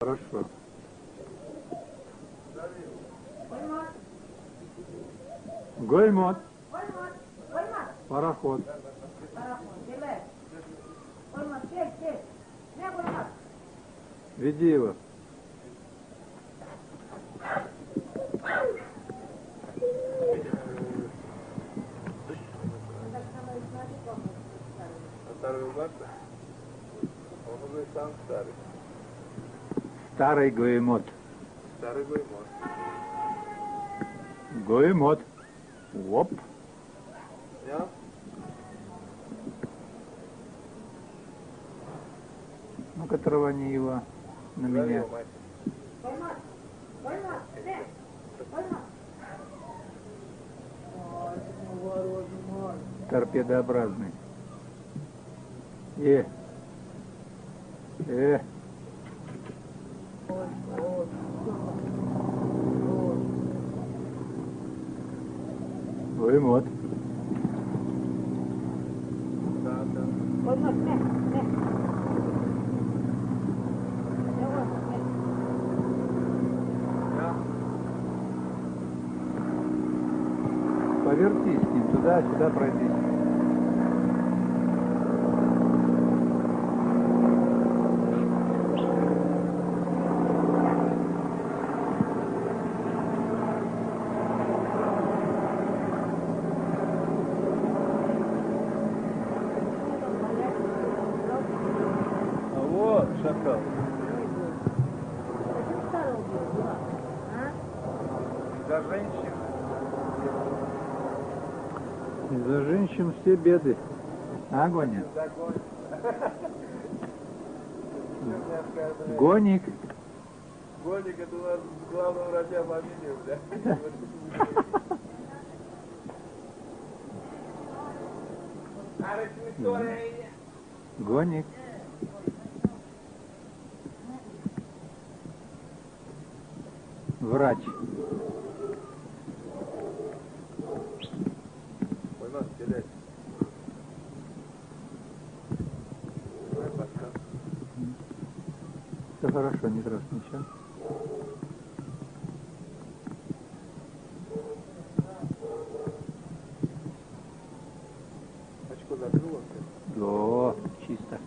Хорошо. Гольмот. Пароход. Веди его. Старый угадка? Он уже сам старый. Старый Гоймот. Старый Гоймот. Гоймот. Оп. Я? Ну-ка, травани его на меня. Торпедообразный. Гоймот. Повертись с ним, туда-сюда пройдись. А вот шакал. За женщин. Из-за женщин все беды. Гоня? Гоник. Гоник, это у нас главного врача фамилия, бля. Гоник. Врач. Поймал, стреляй. Давай, пока. Все хорошо, не трожь ничего. Очко закрыло? О, чисто.